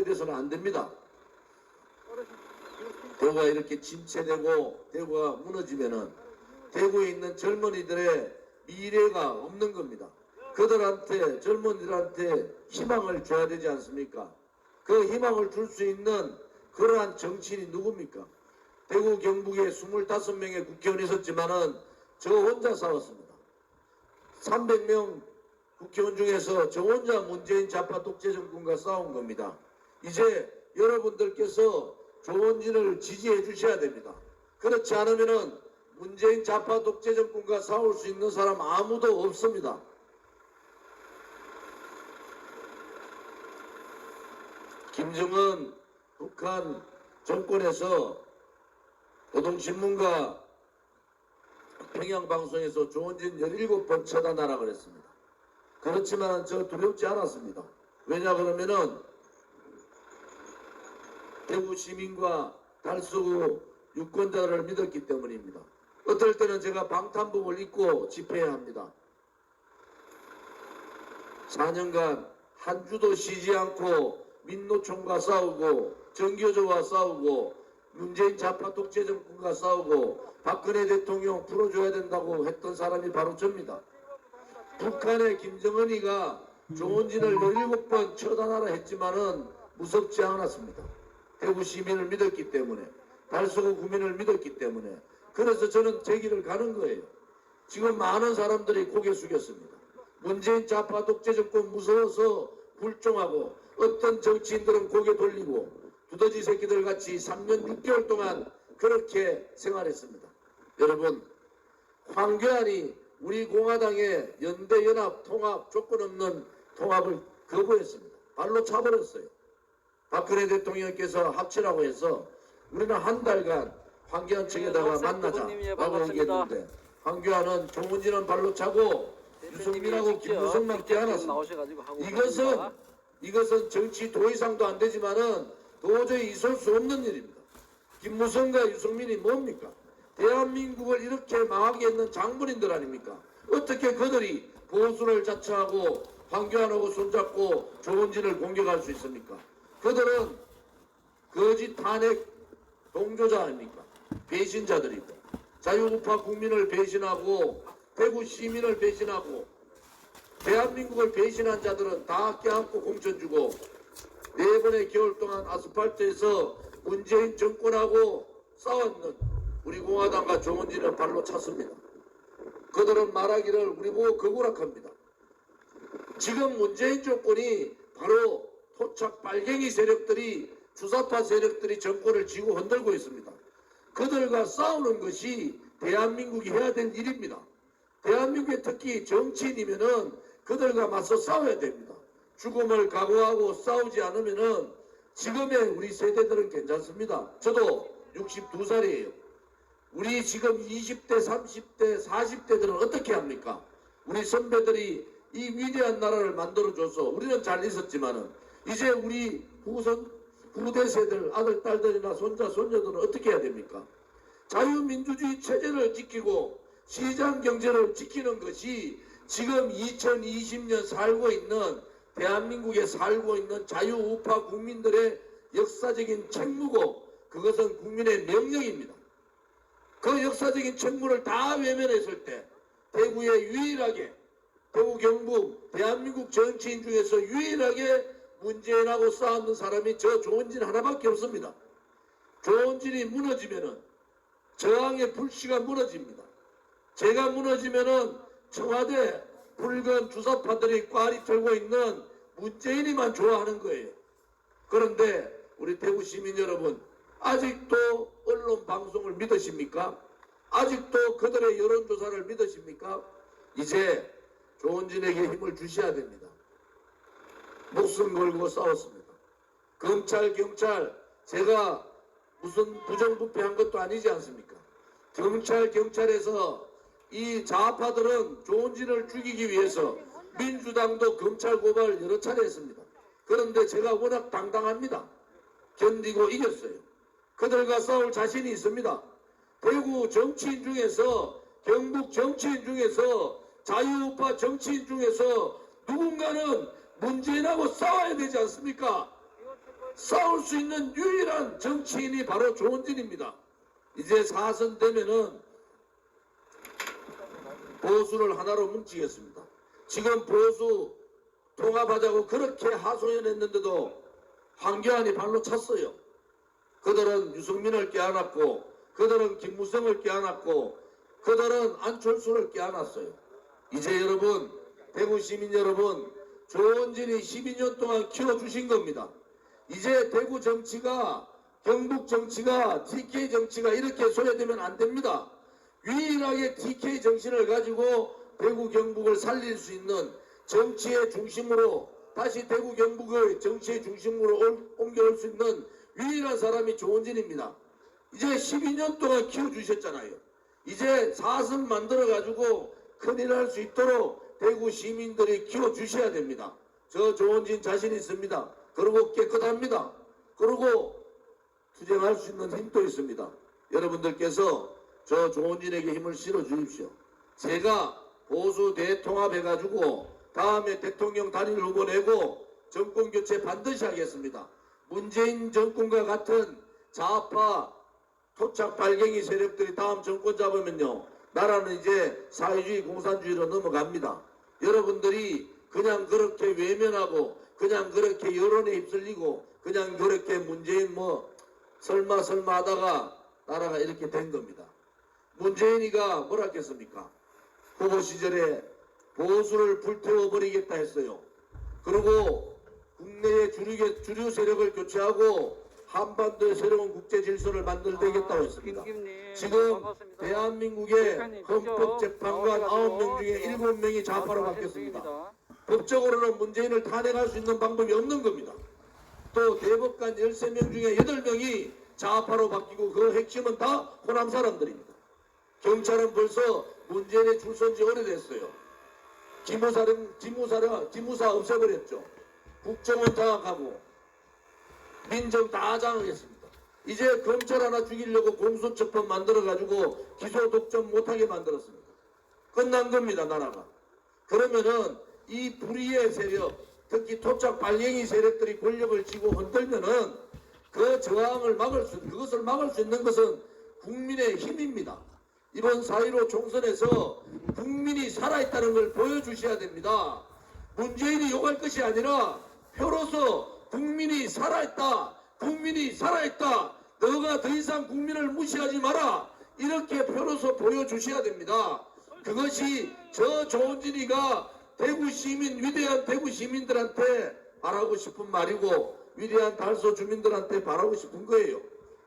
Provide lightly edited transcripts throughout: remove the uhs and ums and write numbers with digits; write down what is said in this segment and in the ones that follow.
돼서는 안 됩니다. 대구가 이렇게 침체되고 대구가 무너지면은 대구에 있는 젊은이들의 미래가 없는 겁니다. 그들한테 젊은이들한테 희망을 줘야 되지 않습니까? 그 희망을 줄 수 있는 그러한 정치인이 누굽니까? 대구 경북에 25명의 국회의원이 있었지만은 저 혼자 싸웠습니다. 300명 국회의원 중에서 저 혼자 문재인 좌파 독재 정권과 싸운 겁니다. 이제 여러분들께서 조원진을 지지해 주셔야 됩니다. 그렇지 않으면은 문재인 좌파 독재 정권과 싸울 수 있는 사람 아무도 없습니다. 김정은 북한 정권에서 노동신문과 평양방송에서 조원진 17번 처단하라 그랬습니다. 그렇지만 저 두렵지 않았습니다. 왜냐 그러면은 대구 시민과 달서구 유권자를 믿었기 때문입니다. 어떨 때는 제가 방탄복을 입고 집회해야 합니다. 4년간 한 주도 쉬지 않고 민노총과 싸우고 정교조와 싸우고 문재인 좌파 독재 정권과 싸우고 박근혜 대통령 풀어줘야 된다고 했던 사람이 바로 접니다. 북한의 김정은이가 조원진을 17번 처단하라 했지만은 무섭지 않았습니다. 대구 시민을 믿었기 때문에, 달서구 구민을 믿었기 때문에. 그래서 저는 제 길을 가는 거예요. 지금 많은 사람들이 고개 숙였습니다. 문재인 좌파 독재 정권 무서워서 불종하고 어떤 정치인들은 고개 돌리고 두더지 새끼들 같이 3년 6개월 동안 그렇게 생활했습니다. 여러분, 황교안이 우리 공화당의 연대 연합 통합 조건 없는 통합을 거부했습니다. 발로 차버렸어요. 박근혜 대통령께서 합치라고 해서 우리는 한 달간 황교안 측에다가 만나자라고 얘기했는데 황교안은 조문진은 발로 차고 유승민하고 김무성만 떼어놨습니다. 이것은 정치 도의상도 안 되지만은 도저히 있을 수 없는 일입니다. 김무성과 유승민이 뭡니까? 대한민국을 이렇게 망하게 했는 장본인들 아닙니까? 어떻게 그들이 보수를 자처하고 황교안하고 손잡고 조원진을 공격할 수 있습니까? 그들은 거짓 탄핵 동조자 아닙니까? 배신자들이고 자유우파 국민을 배신하고 대구 시민을 배신하고 대한민국을 배신한 자들은 다 껴안고 공천 주고 4번의 겨울 동안 아스팔트에서 문재인 정권하고 싸웠는 우리 공화당과 조원진은 발로 찼습니다. 그들은 말하기를 우리 보고 거구락합니다. 지금 문재인 정권이 바로 토착 빨갱이 세력들이 주사파 세력들이 정권을 쥐고 흔들고 있습니다. 그들과 싸우는 것이 대한민국이 해야 될 일입니다. 대한민국의 특히 정치인이면은 그들과 맞서 싸워야 됩니다. 죽음을 각오하고 싸우지 않으면은 지금의 우리 세대들은 괜찮습니다. 저도 62살이에요. 우리 지금 20대, 30대, 40대들은 어떻게 합니까? 우리 선배들이 이 위대한 나라를 만들어줘서 우리는 잘 있었지만은 이제 우리 후대 세들, 아들, 딸들이나 손자, 손녀들은 어떻게 해야 됩니까? 자유민주주의 체제를 지키고 시장 경제를 지키는 것이 지금 2020년 살고 있는 대한민국에 살고 있는 자유우파 국민들의 역사적인 책무고 그것은 국민의 명령입니다. 그 역사적인 책무를 다 외면했을 때 대구에 유일하게 대구 경북 대한민국 정치인 중에서 유일하게 문재인하고 싸우는 사람이 저 조원진 하나밖에 없습니다. 조원진이 무너지면은 저항의 불씨가 무너집니다. 제가 무너지면은 청와대 붉은 주사파들이 꽈리 털고 있는 문재인이만 좋아하는 거예요. 그런데 우리 대구 시민 여러분 아직도 언론 방송을 믿으십니까? 아직도 그들의 여론조사를 믿으십니까? 이제 조원진에게 힘을 주셔야 됩니다. 목숨 걸고 싸웠습니다. 검찰, 경찰 제가 무슨 부정부패한 것도 아니지 않습니까? 경찰, 경찰에서 이 좌파들은 조원진을 죽이기 위해서 민주당도 검찰 고발을 여러 차례 했습니다. 그런데 제가 워낙 당당합니다. 견디고 이겼어요. 그들과 싸울 자신이 있습니다. 대구 정치인 중에서 경북 정치인 중에서 자유우파 정치인 중에서 누군가는 문재인하고 싸워야 되지 않습니까? 싸울 수 있는 유일한 정치인이 바로 조원진입니다. 이제 4선 되면은 보수를 하나로 뭉치겠습니다. 지금 보수 통합하자고 그렇게 하소연했는데도 황교안이 발로 찼어요. 그들은 유승민을 껴안았고, 그들은 김무성을 껴안았고, 그들은 안철수를 껴안았어요. 이제 여러분, 대구 시민 여러분, 조원진이 12년 동안 키워주신 겁니다. 이제 대구 정치가, 경북 정치가, TK 정치가 이렇게 소외되면 안 됩니다. 유일하게 TK 정신을 가지고 대구 경북을 살릴 수 있는 정치의 중심으로, 다시 대구 경북의 정치의 중심으로 옮겨올 수 있는 유일한 사람이 조원진입니다. 이제 12년 동안 키워주셨잖아요. 이제 4선 만들어가지고 큰일 날 수 있도록 대구 시민들이 키워주셔야 됩니다. 저 조원진 자신 있습니다. 그리고 깨끗합니다. 그리고 투쟁할 수 있는 힘도 있습니다. 여러분들께서 저 조원진에게 힘을 실어 주십시오. 제가 보수 대통합해가지고 다음에 대통령 단일 후보 내고 정권 교체 반드시 하겠습니다. 문재인 정권과 같은 좌파 토착 발갱이 세력들이 다음 정권 잡으면요, 나라는 이제 사회주의 공산주의로 넘어갑니다. 여러분들이 그냥 그렇게 외면하고 그냥 그렇게 여론에 휩쓸리고 그냥 그렇게 문재인 설마 하다가 나라가 이렇게 된 겁니다. 문재인이가 뭐라 했겠습니까? 후보 시절에 보수를 불태워버리겠다 했어요. 그리고 국내의 주류 세력을 교체하고 한반도의 새로운 국제 질서를 만들겠다고 했습니다. 지금 대한민국의 헌법재판관 9명 중에 7명이 좌파로 바뀌었습니다. 법적으로는 문재인을 탄핵할 수 있는 방법이 없는 겁니다. 또 대법관 13명 중에 8명이 좌파로 바뀌고 그 핵심은 다 호남 사람들입니다. 경찰은 벌써 문재인의 줄 선지 오래됐어요. 기무사 없애버렸죠. 국정원 장악하고 민정 다 장악했습니다. 이제 검찰 하나 죽이려고 공수처법 만들어가지고 기소 독점 못하게 만들었습니다. 끝난 겁니다, 나라가. 그러면은 이 불의의 세력, 특히 토착 발갱이 세력들이 권력을 쥐고 흔들면은 그 저항을 그것을 막을 수 있는 것은 국민의 힘입니다. 이번 4.15 총선에서 국민이 살아있다는 걸 보여주셔야 됩니다. 문재인이 욕할 것이 아니라 표로서 국민이 살아있다. 국민이 살아있다. 너가 더 이상 국민을 무시하지 마라. 이렇게 표로서 보여주셔야 됩니다. 그것이 저 조원진이가 대구 시민, 위대한 대구 시민들한테 바라고 싶은 말이고 위대한 달서 주민들한테 바라고 싶은 거예요.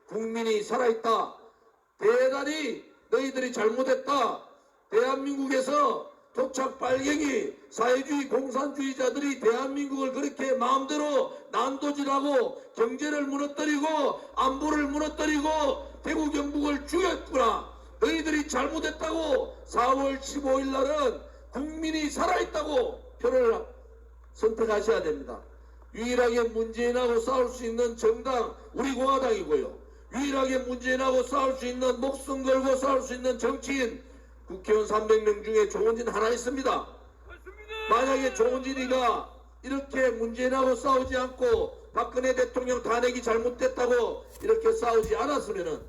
국민이 살아있다. 대단히 너희들이 잘못했다. 대한민국에서 토착 빨갱이 사회주의 공산주의자들이 대한민국을 그렇게 마음대로 난도질하고 경제를 무너뜨리고 안보를 무너뜨리고 대구 경북을 죽였구나. 너희들이 잘못했다고 4월 15일 날은 국민이 살아있다고 표를 선택하셔야 됩니다. 유일하게 문재인하고 싸울 수 있는 정당 우리 공화당이고요. 유일하게 문재인하고 싸울 수 있는 목숨 걸고 싸울 수 있는 정치인 국회의원 300명 중에 조원진 하나 있습니다. 만약에 조원진이가 이렇게 문재인하고 싸우지 않고 박근혜 대통령 탄핵이 잘못됐다고 이렇게 싸우지 않았으면은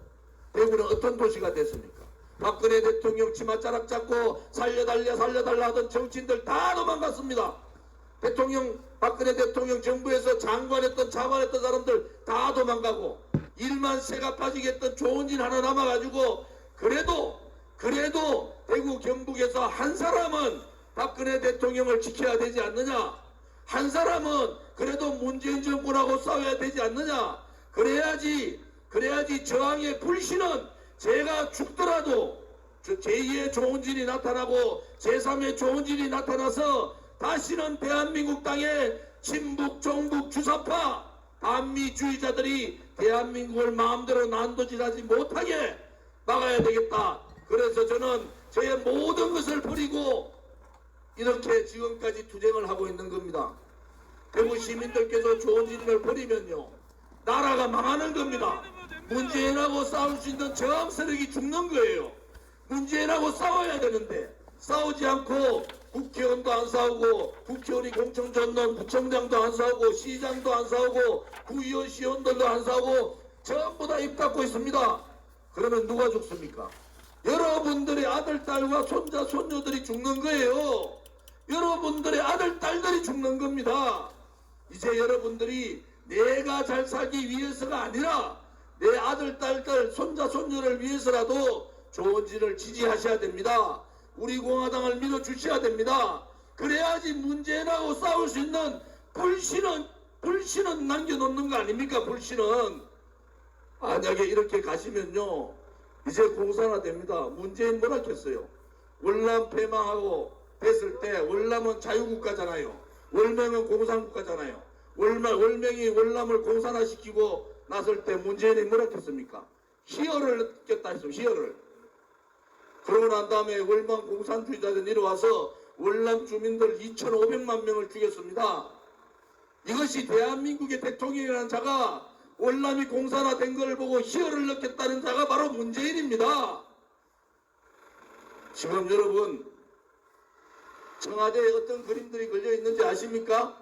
대구는 어떤 도시가 됐습니까? 박근혜 대통령 치맛자락 잡고 살려달라 하던 정치인들 다 도망갔습니다. 박근혜 대통령 정부에서 장관했던 차관했던 사람들 다 도망가고 일만 새가 빠지게 했던 조원진 하나 남아가지고 그래도 대구 경북에서 한 사람은 박근혜 대통령을 지켜야 되지 않느냐, 한 사람은 그래도 문재인 정권하고 싸워야 되지 않느냐. 그래야지 저항의 불씨는 제가 죽더라도 제2의 조원진이 나타나고 제3의 조원진이 나타나서 다시는 대한민국 땅에 친북, 종북, 주사파, 반미주의자들이 대한민국을 마음대로 난도질하지 못하게 막아야 되겠다. 그래서 저는 저의 모든 것을 버리고 이렇게 지금까지 투쟁을 하고 있는 겁니다. 대구 시민들께서 조원진을 버리면요, 나라가 망하는 겁니다. 문재인하고 싸울 수 있는 저항 세력이 죽는 거예요. 문재인하고 싸워야 되는데 싸우지 않고 국회의원도 안 싸우고 국회의원이 공천전론 부청장도 안 싸우고 시장도 안 싸우고 구의원 시의원들도 안 싸우고 전부 다 입 닫고 있습니다. 그러면 누가 죽습니까? 여러분들의 아들, 딸과 손자, 손녀들이 죽는 거예요. 여러분들의 아들, 딸들이 죽는 겁니다. 이제 여러분들이 내가 잘 살기 위해서가 아니라 내 아들, 딸들, 손자, 손녀를 위해서라도 좋은 일을 지지하셔야 됩니다. 우리 공화당을 밀어주셔야 됩니다. 그래야지 문재인하고 싸울 수 있는 불신은 남겨놓는 거 아닙니까? 불신은. 만약에 이렇게 가시면요 이제 공산화 됩니다. 문재인 뭐라 했어요? 월남 폐망하고 됐을 때 월남은 자유국가잖아요. 월명은 공산국가잖아요. 월명이 월남을 공산화시키고 나설 때 문재인이 뭐라 했습니까? 희열을 느꼈다 했어요. 희열을. 그러고 난 다음에 월남 공산주의자들이 내려와서 월남 주민들 2,500만 명을 죽였습니다. 이것이 대한민국의 대통령이라는 자가 월남이 공산화된 걸 보고 희열을 느꼈다는 자가 바로 문재인입니다. 지금 여러분 청와대에 어떤 그림들이 걸려 있는지 아십니까?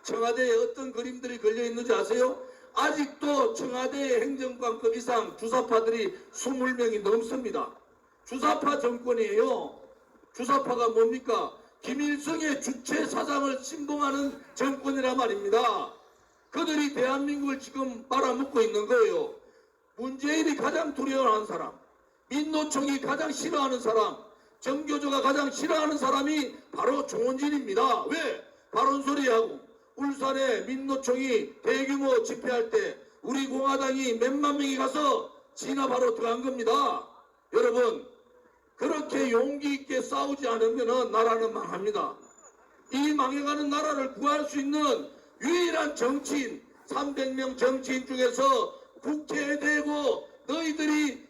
청와대에 어떤 그림들이 걸려 있는지 아세요? 아직도 청와대 행정관급 이상 주사파들이 20명이 넘습니다. 주사파 정권이에요. 주사파가 뭡니까? 김일성의 주체 사상을 신봉하는 정권이란 말입니다. 그들이 대한민국을 지금 말아먹고 있는 거예요. 문재인이 가장 두려워하는 사람, 민노총이 가장 싫어하는 사람, 정교조가 가장 싫어하는 사람이 바로 조원진입니다. 왜? 바른 소리하고 울산에 민노총이 대규모 집회할 때 우리 공화당이 몇만 명이 가서 진압하러 들어간 겁니다. 여러분 그렇게 용기 있게 싸우지 않으면 나라는 망합니다. 이 망해가는 나라를 구할 수 있는 유일한 정치인 300명 정치인 중에서 국회에 대고 너희들이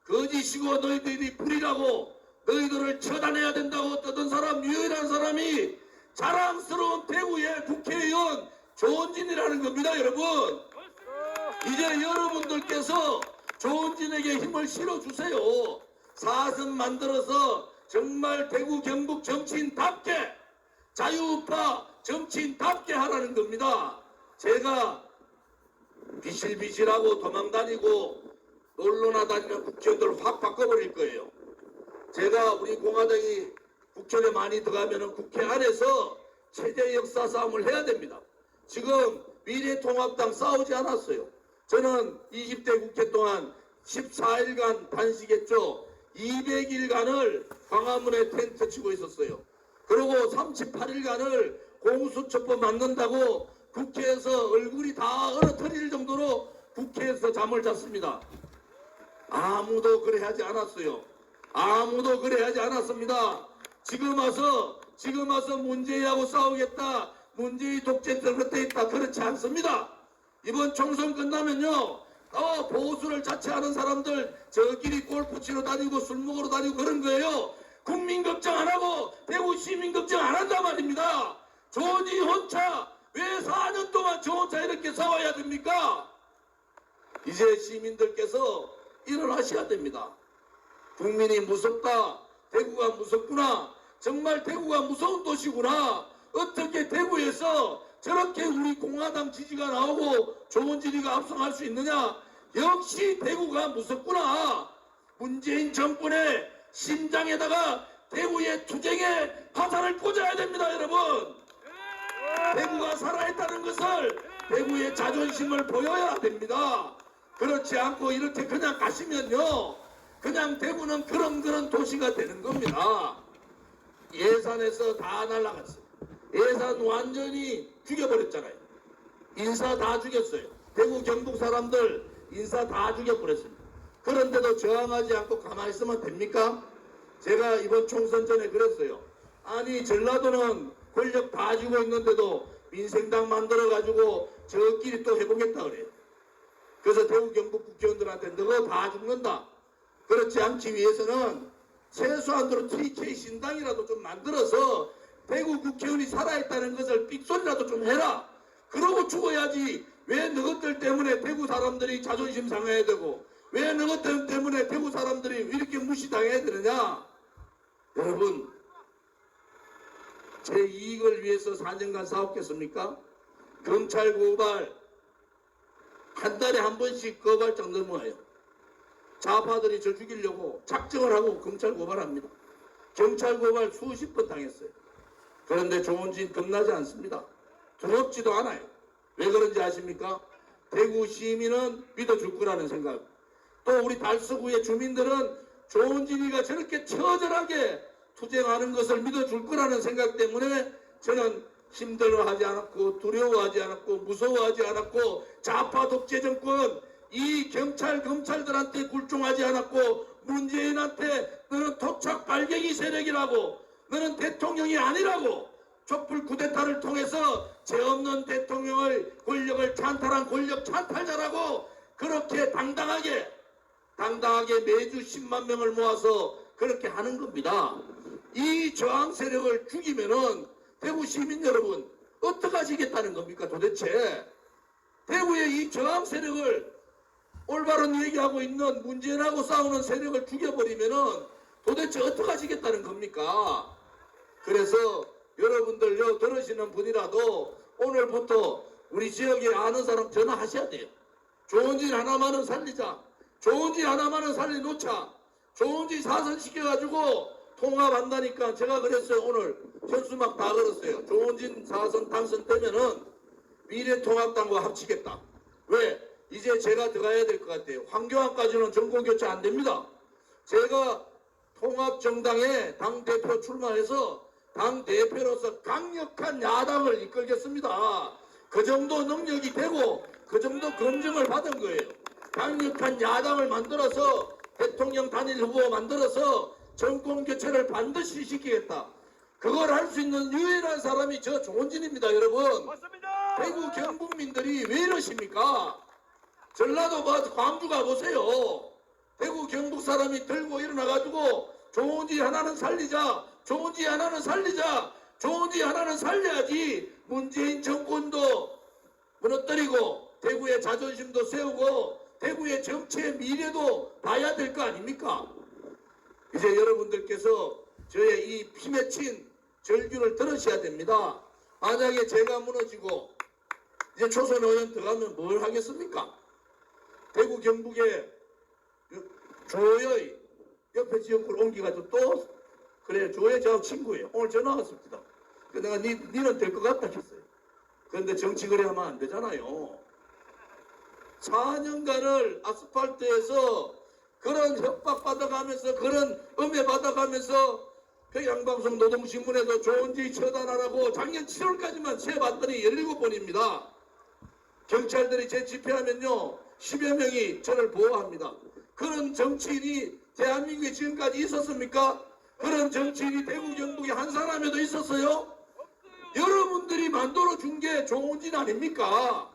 거짓이고 너희들이 불이라고 너희들을 처단해야 된다고 떠든 사람 유일한 사람이 자랑스러운 대구의 국회의원 조원진이라는 겁니다. 여러분 이제 여러분들께서 조원진에게 힘을 실어주세요. 사선 만들어서 정말 대구 경북 정치인답게 자유우파 정치인답게 하라는 겁니다. 제가 비실비실하고 도망다니고 놀러나 다니는 국회의원들 확 바꿔버릴 거예요. 제가 우리 공화당이 국회에 많이 들어가면 국회 안에서 체제 역사 싸움을 해야 됩니다. 지금 미래통합당 싸우지 않았어요. 저는 20대 국회 동안 14일간 단식했죠. 200일간을 광화문에 텐트 치고 있었어요. 그리고 38일간을 공수처법 만든다고 국회에서 얼굴이 다 얼어터릴 정도로 국회에서 잠을 잤습니다. 아무도 그래 하지 않았어요. 아무도 그래 하지 않았습니다. 지금 와서 문재인하고 싸우겠다. 문재인 독재 곁에 있다. 그렇지 않습니다. 이번 총선 끝나면요. 보수를 자처하는 사람들 저끼리 골프 치러 다니고 술 먹으러 다니고 그런 거예요. 국민 걱정 안 하고 대구 시민 걱정 안 한단 말입니다. 조지 혼자 왜 4년 동안 저 혼자 이렇게 싸워야 됩니까? 이제 시민들께서 일어나셔야 됩니다. 국민이 무섭다. 대구가 무섭구나. 정말 대구가 무서운 도시구나. 어떻게 대구에서 저렇게 우리 공화당 지지가 나오고 조원진이가 압승할 수 있느냐. 역시 대구가 무섭구나. 문재인 정권의 심장에다가 대구의 투쟁의 화살을 꽂아야 됩니다. 여러분 대구가 살아있다는 것을 대구의 자존심을 보여야 됩니다. 그렇지 않고 이렇게 그냥 가시면요 그냥 대구는 그런 도시가 되는 겁니다. 예산에서 다 날라갔어요. 예산 완전히 죽여버렸잖아요. 인사 다 죽였어요. 대구 경북 사람들 인사 다 죽여버렸습니다. 그런데도 저항하지 않고 가만히 있으면 됩니까? 제가 이번 총선 전에 그랬어요. 아니 전라도는 권력 다 쥐고 있는데도 민생당 만들어가지고 저끼리 또 해보겠다 그래요. 그래서 대구 경북 국회의원들한테 너가 다 죽는다. 그렇지 않기 위해서는 최소한으로 TK 신당이라도 좀 만들어서 대구 국회의원이 살아있다는 것을 삑소리라도 좀 해라. 그러고 죽어야지. 왜 너희들 때문에 대구 사람들이 자존심 상해야 되고 왜 너희들 때문에 대구 사람들이 이렇게 무시당해야 되느냐. 여러분 제 이익을 위해서 4년간 싸웠겠습니까? 경찰 고발 한 달에 한 번씩 고발장 넘어와요. 좌파들이 저 죽이려고 작정을 하고 경찰 고발합니다. 경찰 고발 수십 번 당했어요. 그런데 조원진 겁나지 않습니다. 두렵지도 않아요. 왜 그런지 아십니까? 대구 시민은 믿어줄 거라는 생각. 또 우리 달서구의 주민들은 조원진이가 저렇게 처절하게 투쟁하는 것을 믿어줄 거라는 생각 때문에 저는 힘들어하지 않았고 두려워하지 않았고 무서워하지 않았고 좌파 독재 정권 이 경찰 검찰들한테 굴종하지 않았고 문재인한테 너는 토착 발갱이 세력이라고 너는 대통령이 아니라고 촛불 쿠데타를 통해서 죄 없는 대통령을 권력을 찬탈한 권력 찬탈자라고 그렇게 당당하게 매주 10만 명을 모아서 그렇게 하는 겁니다. 이 저항 세력을 죽이면은 대구 시민 여러분 어떻게 하시겠다는 겁니까 도대체? 대구의 이 저항 세력을 올바른 얘기하고 있는 문재인하고 싸우는 세력을 죽여버리면은 도대체 어떻게 하시겠다는 겁니까? 그래서 여러분들 여 들으시는 분이라도 오늘부터 우리 지역에 아는 사람 전화하셔야 돼요. 조원진 하나만은 살리자. 조원진 하나만은 살려놓자. 조원진 사선시켜가지고 통합한다니까 제가 그랬어요. 오늘 현수막 다 걸었어요. 조원진 사선 당선되면은 미래통합당과 합치겠다. 왜? 이제 제가 들어가야 될 것 같아요. 황교안까지는 정권교체 안 됩니다. 제가 통합정당의 당대표 출마해서 당대표로서 강력한 야당을 이끌겠습니다. 그 정도 능력이 되고 그 정도 검증을 받은 거예요. 강력한 야당을 만들어서 대통령 단일 후보 만들어서 정권교체를 반드시 시키겠다. 그걸 할 수 있는 유일한 사람이 저 조원진입니다. 여러분. 맞습니다. 대구 경북민들이 왜 이러십니까? 전라도 광주 가보세요. 대구 경북 사람이 들고 일어나가지고 조원진 하나는 살리자. 조원진 하나는 살리자. 조원진 하나는 살려야지 문재인 정권도 무너뜨리고 대구의 자존심도 세우고 대구의 정치의 미래도 봐야 될 거 아닙니까? 이제 여러분들께서 저의 이 피 맺힌 절규를 들으셔야 됩니다. 만약에 제가 무너지고 이제 초선 의원 들어가면 뭘 하겠습니까? 대구 경북에 조의 옆에 지역구를 옮겨가지고 또 그래 조의 저하고 친구예요. 오늘 전화 왔습니다. 내가 니는 될 것 같다 했어요. 그런데 정치 그래 하면 안 되잖아요. 4년간을 아스팔트에서 그런 협박받아가면서 그런 음해받아가면서 평양방송 노동신문에서 조원진 처단하라고 작년 7월까지만 세봤더니 17번입니다. 경찰들이 제 집회하면요 10여 명이 저를 보호합니다. 그런 정치인이 대한민국에 지금까지 있었습니까? 그런 정치인이 대구 경북에 한 사람에도 있었어요? 여러분들이 만들어준 게 조원진 아닙니까?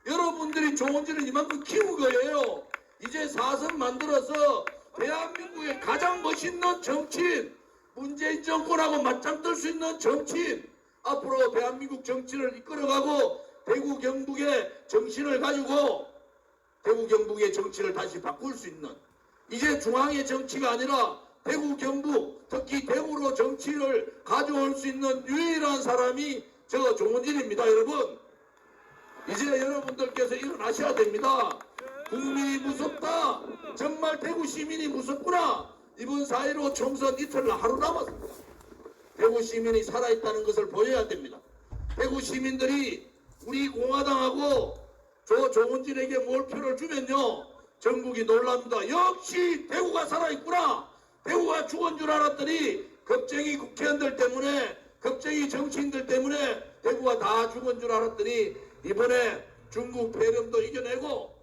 여러분들이 조원진을 이만큼 키운 거예요. 이제 사선 만들어서 대한민국의 가장 멋있는 정치인 문재인 정권하고 맞짱 뜰 수 있는 정치인 앞으로 대한민국 정치를 이끌어가고 대구 경북의 정신을 가지고 대구 경북의 정치를 다시 바꿀 수 있는 이제 중앙의 정치가 아니라 대구 경북 특히 대구로 정치를 가져올 수 있는 유일한 사람이 저 조원진입니다. 여러분 이제 여러분들께서 일어나셔야 됩니다. 국민이 무섭다. 정말 대구 시민이 무섭구나. 이번 4.15 총선 이틀 하루 남았습니다. 대구 시민이 살아있다는 것을 보여야 됩니다. 대구 시민들이 우리 공화당하고 조원진에게 몰표를 주면요 전국이 놀랍니다. 역시 대구가 살아있구나. 대구가 죽은 줄 알았더니 겁쟁이 국회의원들 때문에 겁쟁이 정치인들 때문에 대구가 다 죽은 줄 알았더니 이번에 중국 폐렴도 이겨내고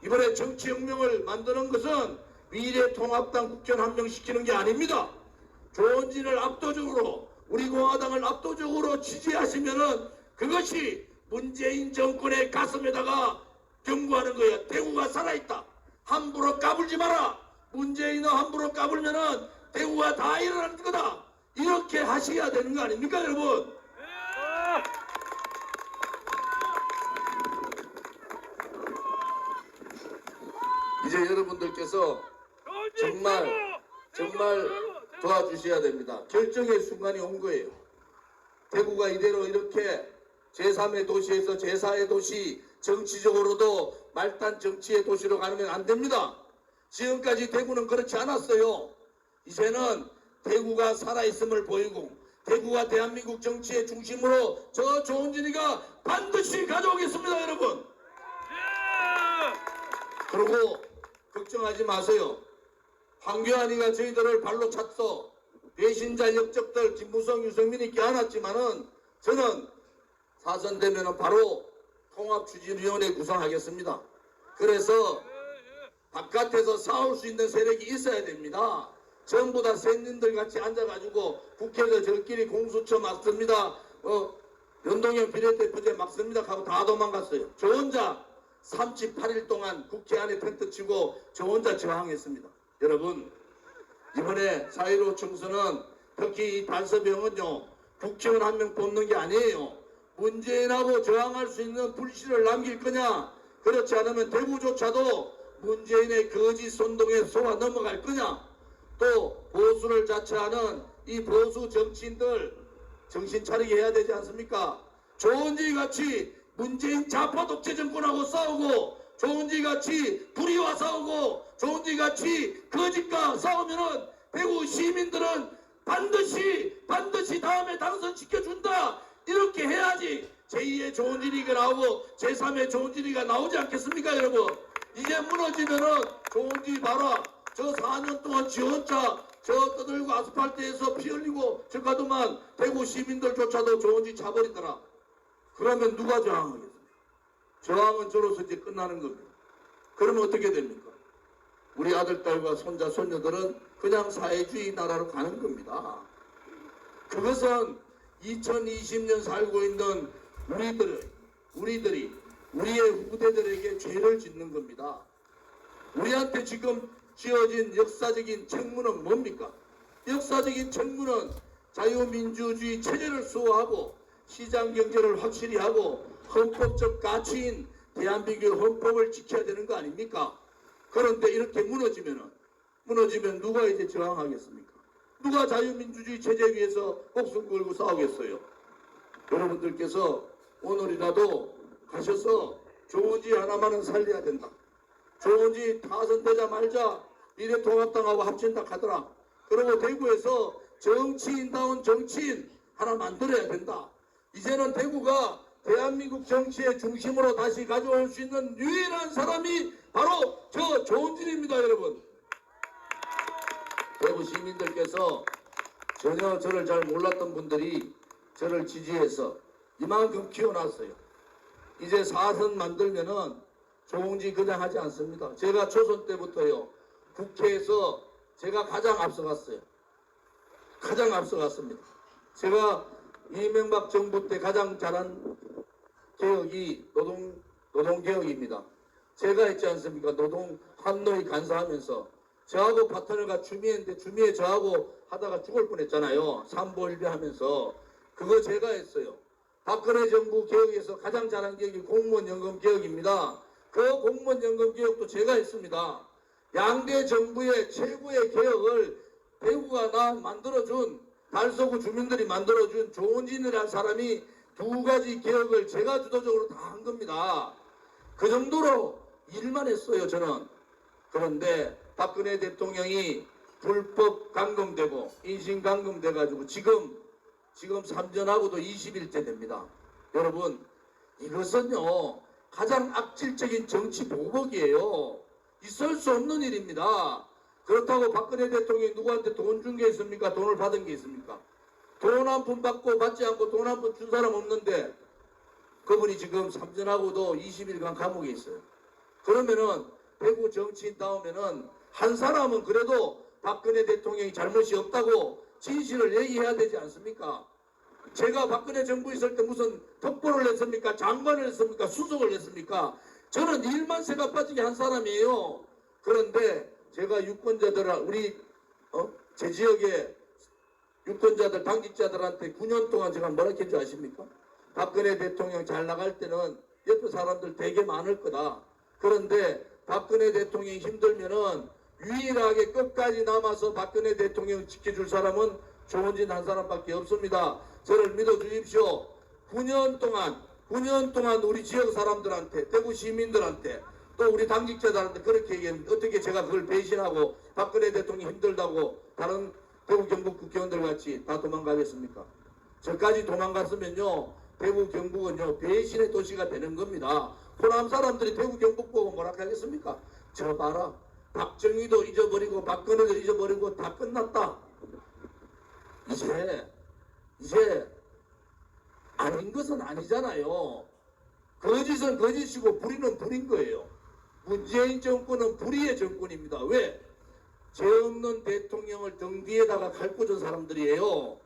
이번에 정치혁명을 만드는 것은 미래통합당 국회의원 한 명 시키는 게 아닙니다. 조원진을 압도적으로 우리 공화당을 압도적으로 지지하시면은 그것이 문재인 정권의 가슴에다가 경고하는 거예요. 대구가 살아있다. 함부로 까불지 마라. 문재인을 함부로 까불면은 대구가 다 일어나는 거다. 이렇게 하셔야 되는 거 아닙니까 여러분? 이제 여러분들께서 정말 도와주셔야 됩니다. 결정의 순간이 온 거예요. 대구가 이대로 이렇게 제3의 도시에서 제4의 도시, 정치적으로도 말단 정치의 도시로 가면 안 됩니다. 지금까지 대구는 그렇지 않았어요. 이제는 대구가 살아있음을 보이고 대구가 대한민국 정치의 중심으로 저 조은진이가 반드시 가져오겠습니다, 여러분. 그리고 걱정하지 마세요. 황교안이가 저희들을 발로 찼어. 배신자 역적들 김무성, 유승민이 껴안았지만은 저는 사선되면은 바로 통합추진위원회 구성하겠습니다. 그래서 바깥에서 싸울 수 있는 세력이 있어야 됩니다. 전부 다 샌님들 같이 앉아가지고 국회에서 저끼리 공수처 막습니다. 연동형 비례대표제 막습니다 하고 다 도망갔어요. 저 혼자 38일 동안 국회 안에 텐트 치고 저 혼자 저항했습니다. 여러분, 이번에 4.15 총선은 특히 이 달서병은요, 국회의원 한 명 뽑는 게 아니에요. 문재인하고 저항할 수 있는 불씨를 남길 거냐, 그렇지 않으면 대구조차도 문재인의 거짓 선동에 속아 넘어갈 거냐, 또 보수를 자처하는 이 보수 정치인들 정신 차리게 해야 되지 않습니까? 조은지 같이 문재인 좌파 독재 정권하고 싸우고, 조은지 같이 불의와 싸우고, 조은지 같이 거짓과 싸우면은 대구 시민들은 반드시 다음에 당선시켜준다, 이렇게 해야지 제2의 조은진이가 나오고 제3의 조은진이가 나오지 않겠습니까, 여러분? 이제 무너지면은 조은진이 봐라, 저 4년 동안 지 혼자 저 떠들고 아스팔트에서 피 흘리고 저 가도만 대구 시민들조차도 조은진 차버리더라. 그러면 누가 저항하겠습니까? 저항은 저로서 이제 끝나는 겁니다. 그러면 어떻게 됩니까? 우리 아들, 딸과 손자, 손녀들은 그냥 사회주의 나라로 가는 겁니다. 그것은 2020년 살고 있는 우리들이 우리의 후대들에게 죄를 짓는 겁니다. 우리한테 지금 지어진 역사적인 책무는 뭡니까? 역사적인 책무는 자유민주주의 체제를 수호하고 시장경제를 확실히 하고 헌법적 가치인 대한민국의 헌법을 지켜야 되는 거 아닙니까? 그런데 이렇게 무너지면 누가 이제 저항하겠습니까? 누가 자유민주주의 체제 위해서 목숨 걸고 싸우겠어요? 여러분들께서 오늘이라도 가셔서 조은지 하나만은 살려야 된다. 조은지 타선되자마자 미래통합당하고 합친다 하더라. 그리고 대구에서 정치인다운 정치인 하나 만들어야 된다. 이제는 대구가 대한민국 정치의 중심으로 다시 가져올 수 있는 유일한 사람이 바로 저 조은진입니다, 여러분. 대구 시민들께서 전혀 저를 잘 몰랐던 분들이 저를 지지해서 이만큼 키워놨어요. 이제 4선 만들면은 조은진 그냥 하지 않습니다. 제가 초선 때부터요, 국회에서 제가 가장 앞서갔어요. 가장 앞서갔습니다. 제가 이명박 정부 때 가장 잘한 개혁이 노동개혁입니다. 제가 했지 않습니까? 노동 한노위 간사하면서 저하고 파트너가 추미애인데 추미애 저하고 하다가 죽을 뻔했잖아요. 삼보일배 하면서. 그거 제가 했어요. 박근혜 정부 개혁에서 가장 잘한 개혁이 공무원연금 개혁입니다. 그 공무원연금 개혁도 제가 했습니다. 양대 정부의 최고의 개혁을 대구가 만들어준, 달서구 주민들이 만들어준 조은진이라는 사람이 두 가지 개혁을 제가 주도적으로 다 한 겁니다. 그 정도로 일만 했어요, 저는. 그런데 박근혜 대통령이 불법 감금되고 인신 감금돼가지고 지금 3전하고도 20일째 됩니다. 여러분, 이것은요 가장 악질적인 정치 보복이에요. 있을 수 없는 일입니다. 그렇다고 박근혜 대통령이 누구한테 돈 준 게 있습니까? 돈을 받은 게 있습니까? 돈 한 푼 받고 받지 않고 돈 한 푼 준 사람 없는데 그분이 지금 3전하고도 20일간 감옥에 있어요. 그러면은 대구 정치인 다음에는 한 사람은 그래도 박근혜 대통령이 잘못이 없다고 진실을 얘기해야 되지 않습니까? 제가 박근혜 정부 있을 때 무슨 특보를 냈습니까? 장관을 했습니까? 수석을 했습니까? 저는 일만 새가 빠지게 한 사람이에요. 그런데 제가 유권자들, 제 지역의 유권자들, 당직자들한테 9년 동안 제가 뭐라 했는 줄 아십니까? 박근혜 대통령 잘 나갈 때는 옆에 사람들 되게 많을 거다. 그런데 박근혜 대통령이 힘들면은 유일하게 끝까지 남아서 박근혜 대통령 지켜줄 사람은 조원진 한 사람밖에 없습니다. 저를 믿어주십시오. 9년 동안 우리 지역 사람들한테, 대구 시민들한테, 또 우리 당직자들한테 그렇게 얘기했는데 어떻게 제가 그걸 배신하고 박근혜 대통령이 힘들다고 다른 대구 경북 국회의원들 같이 다 도망가겠습니까? 저까지 도망갔으면요, 대구 경북은요 배신의 도시가 되는 겁니다. 호남 사람들이 대구 경북 보고 뭐라 하겠습니까? 저 봐라, 박정희도 잊어버리고 박근혜도 잊어버리고 다 끝났다. 이제 아닌 것은 아니잖아요. 거짓은 거짓이고 불의는 불인 거예요. 문재인 정권은 불의의 정권입니다. 왜? 죄 없는 대통령을 등 뒤에다가 칼 꽂은 사람들이에요.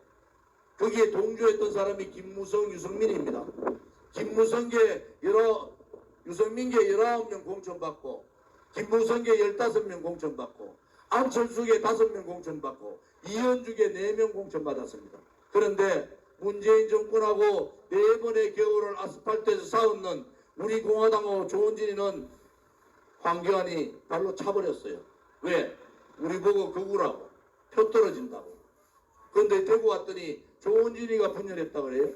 거기에 동조했던 사람이 김무성, 유승민입니다. 김무성계 유승민계 19명 공천받고, 김무성계 15명 공천받고, 안철수계 5명 공천받고, 이현주계 4명 공천받았습니다. 그런데 문재인 정권하고 4번의 겨울을 아스팔트에서 싸웠는 우리 공화당하고 조원진이는 황교안이 발로 차버렸어요. 왜? 우리 보고 거구라고, 표 떨어진다고. 그런데 대구 왔더니 조원진이가 분열했다 그래요.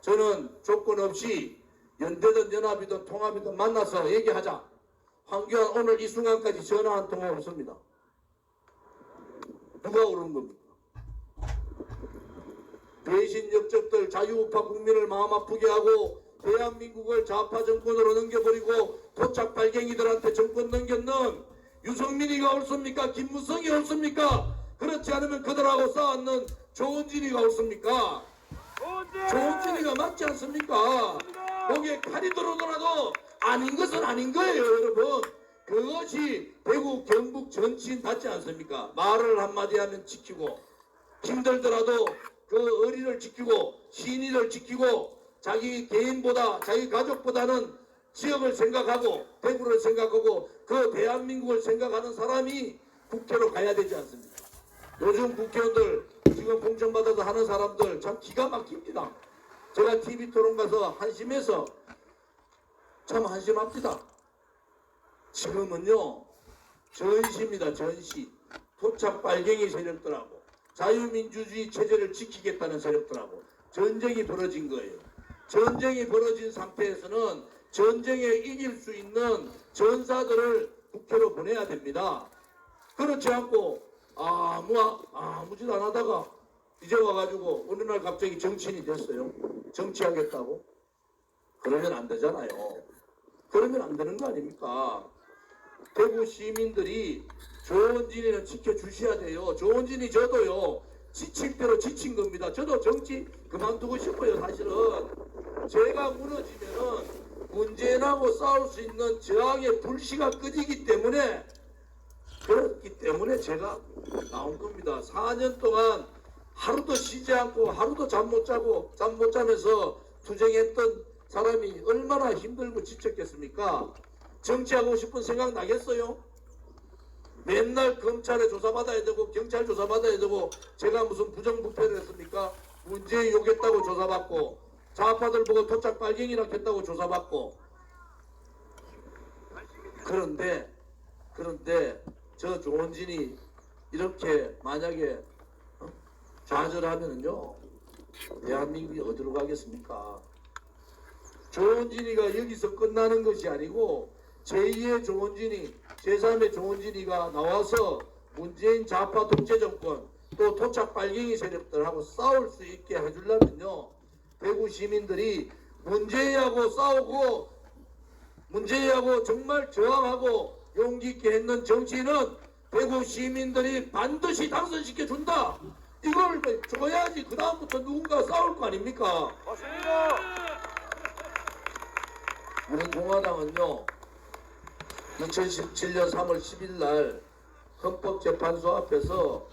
저는 조건 없이 연대든 연합이든 통합이든 만나서 얘기하자. 황교안 오늘 이 순간까지 전화 한 통화 없습니다. 누가 그런 겁니까? 배신 역적들, 자유우파 국민을 마음 아프게 하고 대한민국을 좌파 정권으로 넘겨버리고 토착 발갱이들한테 정권 넘겼는 유승민이가 옳습니까? 김무성이 옳습니까? 그렇지 않으면 그들하고 싸웠는 조원진이가 옳습니까? 조원진이가 맞지 않습니까? 목에 칼이 들어오더라도 아닌 것은 아닌 거예요, 여러분. 그것이 대구 경북 정치인 같지 않습니까? 말을 한마디 하면 지키고, 힘들더라도 그 어린을 지키고, 신의를 지키고, 자기 개인보다 자기 가족보다는 지역을 생각하고 대구를 생각하고 그 대한민국을 생각하는 사람이 국회로 가야 되지 않습니까? 요즘 국회의원들 지금 공천받아서 하는 사람들 참 기가 막힙니다. 제가 TV 토론 가서 한심해서 참 한심합니다. 지금은요 전시입니다. 전시. 토착 빨갱이 세력들하고 자유민주주의 체제를 지키겠다는 세력들하고 전쟁이 벌어진 거예요. 전쟁이 벌어진 상태에서는 전쟁에 이길 수 있는 전사들을 국회로 보내야 됩니다. 그렇지 않고 아무 짓 안 하다가 이제 와가지고 어느 날 갑자기 정치인이 됐어요. 정치하겠다고? 그러면 안 되잖아요. 그러면 안 되는 거 아닙니까? 대구 시민들이 조원진이는 지켜주셔야 돼요. 조원진이 저도요. 지칠 대로 지친 겁니다. 저도 정치 그만두고 싶어요. 사실은 제가 무너지면은 문재인하고 싸울 수 있는 저항의 불씨가 꺼지기 때문에 그렇기 때문에 제가 나온 겁니다. 4년 동안 하루도 쉬지 않고 하루도 잠 못 자면서 투쟁했던 사람이 얼마나 힘들고 지쳤겠습니까? 정치하고 싶은 생각 나겠어요? 맨날 검찰에 조사받아야 되고 경찰 조사받아야 되고 제가 무슨 부정부패를 했습니까? 문재인 욕했다고 조사받고 좌파들 보고 토착 빨갱이라 했다고 조사받고 그런데 저 조원진이 이렇게 만약에 좌절하면은요 대한민국이 어디로 가겠습니까? 조원진이가 여기서 끝나는 것이 아니고 제2의 조원진이 제3의 조원진이가 나와서 문재인 좌파 독재정권 또 토착 빨갱이 세력들하고 싸울 수 있게 해주려면요 대구 시민들이 문재인하고 싸우고 문재인하고 정말 저항하고 용기 있게 했는 정치인은 대구 시민들이 반드시 당선시켜준다. 이걸 줘야지 그 다음부터 누군가 싸울 거 아닙니까? 맞습니다. 우리 공화당은요 2017년 3월 10일 날 헌법재판소 앞에서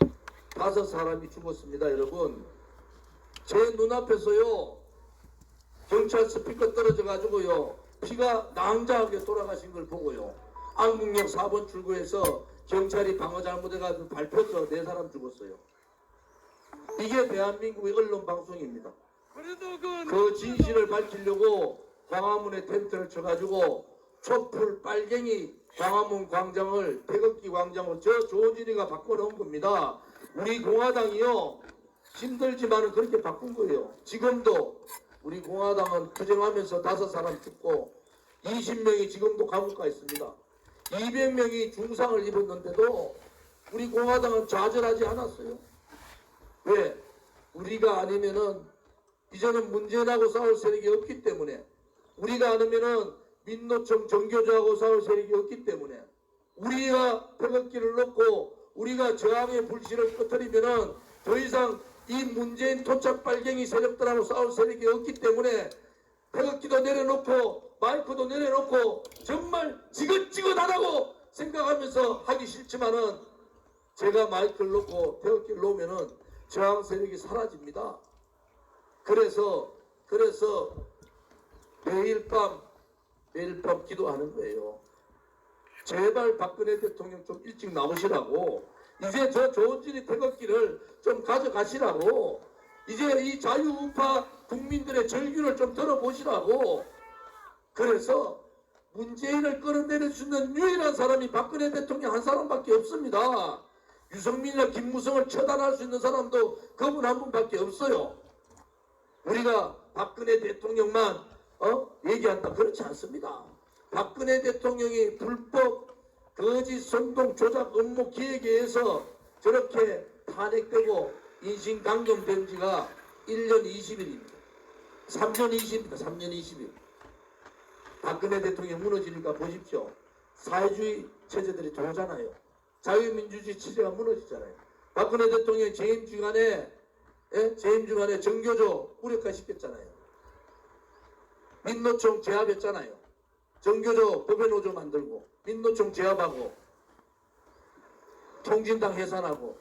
5사람이 죽었습니다. 여러분 제 눈앞에서요 경찰 스피커 떨어져 가지고요 피가 낭자하게 돌아가신 걸 보고요 안국역 4번 출구에서 경찰이 방어 잘못해가지고 발표서 4사람 죽었어요. 이게 대한민국의 언론 방송입니다. 그 진실을 밝히려고 광화문에 텐트를 쳐가지고 촛불 빨갱이 광화문 광장을 태극기 광장으로 저 조원진이가 바꿔놓은 겁니다. 우리 공화당이요 힘들지만은 그렇게 바꾼 거예요. 지금도 우리 공화당은 투쟁하면서 5사람 죽고 20명이 지금도 감옥 가 있습니다. 200명이 중상을 입었는데도 우리 공화당은 좌절하지 않았어요. 왜? 우리가 아니면은 이제는 문재인하고 싸울 세력이 없기 때문에, 우리가 아니면은 민노총 정교조하고 싸울 세력이 없기 때문에, 우리가 태극기를 놓고 우리가 저항의 불씨를 꺼뜨리면은 더 이상 이 문재인 토착 빨갱이 세력들하고 싸울 세력이 없기 때문에 태극기도 내려놓고 마이크도 내려놓고 정말 지긋지긋하다고 생각하면서 하기 싫지만은 제가 마이크를 놓고 태극기를 놓으면은 저항 세력이 사라집니다. 그래서 매일 밤 기도하는 거예요. 제발 박근혜 대통령 좀 일찍 나오시라고. 이제 저 조은진이 태극기를 좀 가져가시라고. 이제 이 자유우파 국민들의 절규를 좀 들어보시라고. 그래서 문재인을 끌어내릴 수 있는 유일한 사람이 박근혜 대통령 한 사람밖에 없습니다. 유승민이나 김무성을 처단할 수 있는 사람도 그분 한 분밖에 없어요. 우리가 박근혜 대통령만 얘기한다, 그렇지 않습니다. 박근혜 대통령이 불법 거짓 선동 조작 업무 기획에 의해서 저렇게 탄핵되고 인신강경된 지가 1년 20일입니다. 3년 20일입니다. 3년 20일. 박근혜 대통령 무너지니까 보십시오. 사회주의 체제들이 돌잖아요. 자유민주주의 체제가 무너지잖아요. 박근혜 대통령이 재임 주간에 정교조 무력화시켰잖아요. 민노총 제압했잖아요. 정교조 법외노조 만들고 민노총 제압하고 통진당 해산하고,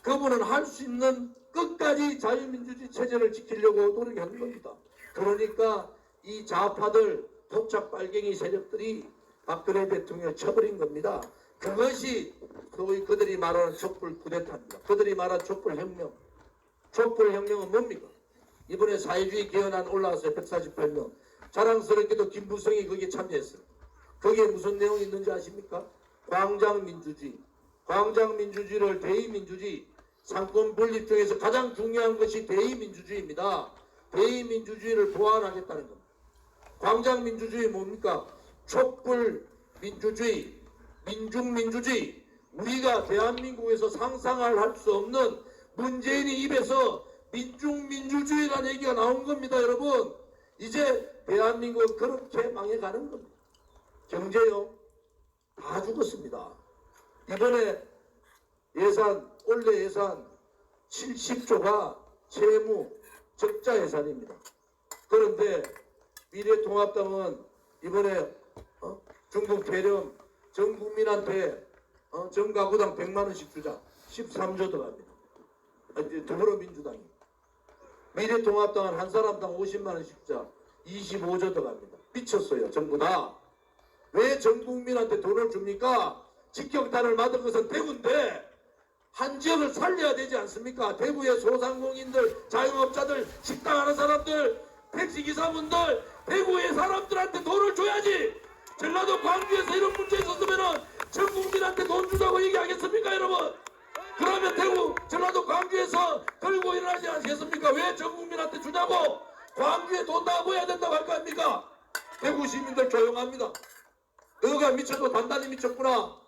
그분은 할 수 있는 끝까지 자유민주주의 체제를 지키려고 노력하는 겁니다. 그러니까 이 좌파들 토착 빨갱이 세력들이 박근혜 대통령을 쳐버린 겁니다. 그것이 소위 그들이 말하는 촛불 쿠데타입니다. 그들이 말하는 촛불 혁명. 촛불 혁명은 뭡니까? 이번에 사회주의 개헌안 올라왔어요. 148명. 자랑스럽게도 김무성이 거기에 참여했어요. 거기에 무슨 내용이 있는지 아십니까? 광장민주주의. 광장민주주의를 대의민주주의, 상권 분립 중에서 가장 중요한 것이 대의민주주의입니다. 대의민주주의를 보완하겠다는 겁니다. 광장민주주의 뭡니까? 촛불민주주의, 민중민주주의. 우리가 대한민국에서 상상을 할 수 없는 문재인이 입에서 민중민주주의라는 얘기가 나온 겁니다. 여러분, 이제 대한민국은 그렇게 망해가는 겁니다. 경제요, 다 죽었습니다. 이번에 올해 예산 70조가 채무 적자 예산입니다. 그런데 미래통합당은 이번에 중국 대령 전 국민한테 전 가구당 100만 원씩 주자 13조 들어갑니다. 더불어민주당이. 미래통합당은 한 사람당 50만 원씩 주자 25조 들어갑니다. 미쳤어요, 전부 다. 왜 전 국민한테 돈을 줍니까? 직격탄을 맞은 것은 대구인데 한 지역을 살려야 되지 않습니까? 대구의 소상공인들, 자영업자들, 식당 하는 사람들, 택시기사분들, 대구의 사람들한테 돈을 줘야지. 전라도 광주에서 이런 문제 있었으면 전 국민한테 돈 주자고 얘기하겠습니까, 여러분? 그러면 대구, 전라도 광주에서 들고 일어나지 않겠습니까? 왜 전 국민한테 주냐고? 광주에 돈 다 모여야 된다고 할 거 아닙니까? 대구 시민들 조용합니다. 너가 미쳐도 단단히 미쳤구나.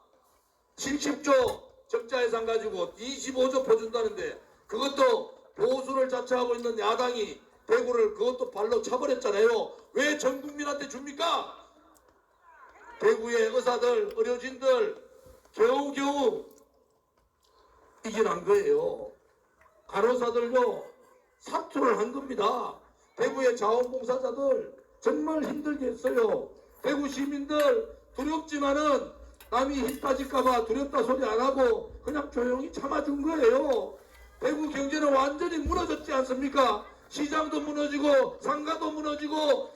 70조 적자 예산 가지고 25조 퍼준다는데, 그것도 보수를 자처하고 있는 야당이 대구를 그것도 발로 차버렸잖아요. 왜 전 국민한테 줍니까? 대구의 의사들, 의료진들 겨우겨우 이겨난 거예요. 간호사들요, 사투를 한 겁니다. 대구의 자원봉사자들 정말 힘들게 했어요. 대구 시민들 두렵지만은 남이 힘 빠질까봐 두렵다 소리 안 하고 그냥 조용히 참아준 거예요. 대구 경제는 완전히 무너졌지 않습니까? 시장도 무너지고 상가도 무너지고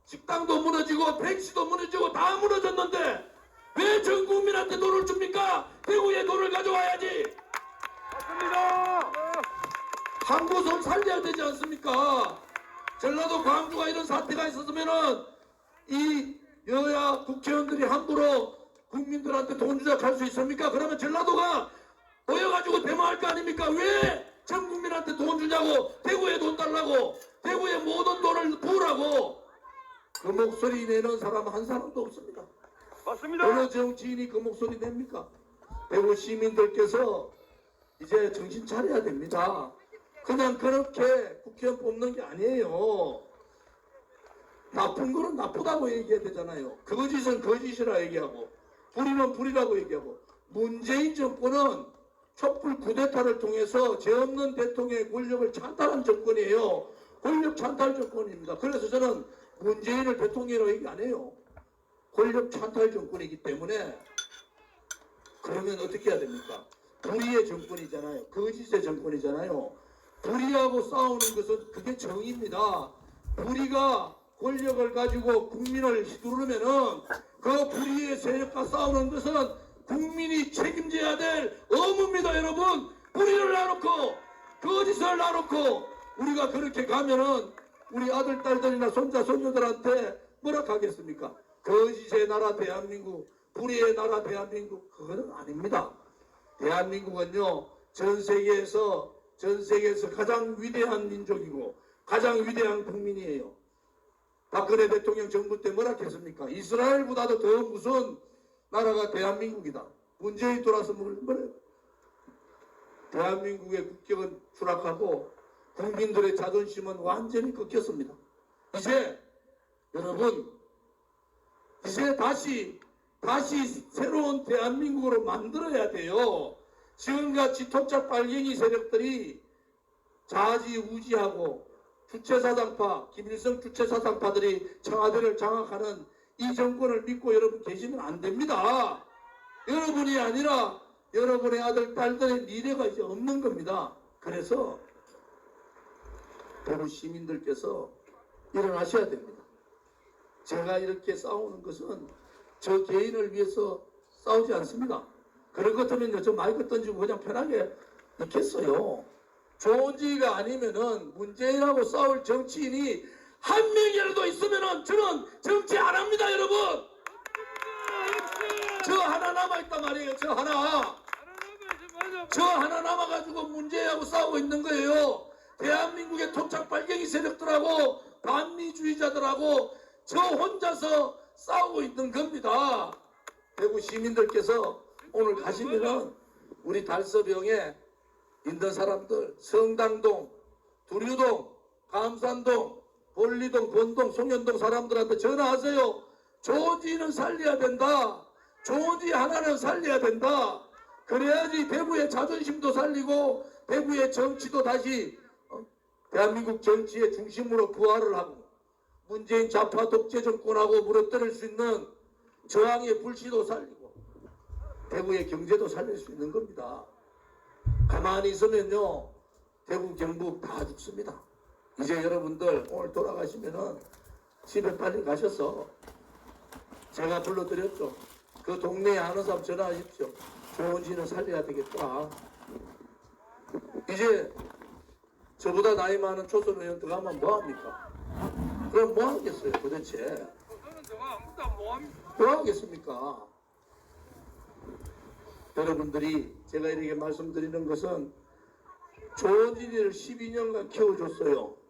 식당도 무너지고 택시도 무너지고 다 무너졌는데 왜 전 국민한테 돈을 줍니까? 대구에 돈을 가져와야지. 맞습니다. 항구섬 살려야 되지 않습니까? 전라도 광주가 이런 사태가 있었으면은 이 여야 국회의원들이 함부로 국민들한테 돈 주자 할 수 있습니까? 그러면 전라도가 모여가지고 데모할 거 아닙니까? 왜 전 국민한테 문재인한테 돈 주냐고, 대구에 돈 달라고, 대구에 모든 돈을 부으라고 그 목소리 내는 사람 한 사람도 없습니다. 맞습니다. 어느 정치인이 그 목소리 냅니까? 대구 시민들께서 이제 정신 차려야 됩니다. 그냥 그렇게 국회의원 뽑는 게 아니에요. 나쁜 거는 나쁘다고 얘기해야 되잖아요. 거짓은 거짓이라 얘기하고 불의는 불의라고 얘기하고 문재인 정권은 촛불 쿠데타를 통해서 죄 없는 대통령의 권력을 찬탈한 정권이에요. 권력 찬탈 정권입니다. 그래서 저는 문재인을 대통령이라고 얘기 안 해요. 권력 찬탈 정권이기 때문에 그러면 어떻게 해야 됩니까? 불의의 정권이잖아요. 거짓의 정권이잖아요. 불의하고 싸우는 것은 그게 정의입니다. 불의가 권력을 가지고 국민을 휘두르면은 그 불의의 세력과 싸우는 것은 국민이 책임져야 될 의무입니다, 여러분. 불의를 놔놓고 거짓을 놔놓고 우리가 그렇게 가면은 우리 아들, 딸들이나 손자, 손녀들한테 뭐라 하겠습니까? 거짓의 나라 대한민국, 불의의 나라 대한민국, 그거는 아닙니다. 대한민국은요, 전 세계에서 가장 위대한 민족이고 가장 위대한 국민이에요. 박근혜 대통령 정부 때 뭐라 했습니까? 이스라엘보다도 더 무서운 나라가 대한민국이다. 문재인 돌아서 뭐래요? 대한민국의 국격은 추락하고 국민들의 자존심은 완전히 꺾였습니다. 이제 여러분, 이제 다시 새로운 대한민국으로 만들어야 돼요. 지금같이 토착 빨갱이 세력들이 좌지우지하고 주체사상파, 김일성 주체사상파들이 청와대를 장악하는 이 정권을 믿고 여러분 계시면 안 됩니다. 여러분이 아니라 여러분의 아들, 딸들의 미래가 이제 없는 겁니다. 그래서 대구 시민들께서 일어나셔야 됩니다. 제가 이렇게 싸우는 것은 저 개인을 위해서 싸우지 않습니다. 그런 것 같으면 저 마이크 던지고 그냥 편하게 넣겠어요. 좋은 지가 아니면은 문재인하고 싸울 정치인이 한 명이라도 있으면은 저는 정치 안 합니다, 여러분. 저 하나 남아있단 말이에요. 저 하나 남아가지고 문재인하고 싸우고 있는 거예요. 대한민국의 토착 빨갱이 세력들하고 반미주의자들하고 저 혼자서 싸우고 있는 겁니다. 대구 시민들께서 오늘 가시면은 우리 달서병에 있는 사람들 성당동, 두류동, 감산동, 볼리동, 권동, 송현동 사람들한테 전화하세요. 조지는 살려야 된다. 조지 하나는 살려야 된다. 그래야지 대구의 자존심도 살리고 대구의 정치도 다시 대한민국 정치의 중심으로 부활을 하고 문재인 좌파 독재 정권하고 무너뜨릴 수 있는 저항의 불씨도 살리고 대구의 경제도 살릴 수 있는 겁니다. 가만히 있으면요 대구 경북 다 죽습니다. 이제 여러분들 오늘 돌아가시면은 집에 빨리 가셔서 제가 불러드렸죠. 그 동네에 아는 사람 전화하십시오. 조은진을 살려야 되겠다. 이제 저보다 나이 많은 초선 의원 들어가면 뭐합니까? 그럼 뭐 하겠어요 도대체? 뭐 하겠습니까? 여러분들이 제가 이렇게 말씀드리는 것은 조은진이를 12년간 키워줬어요.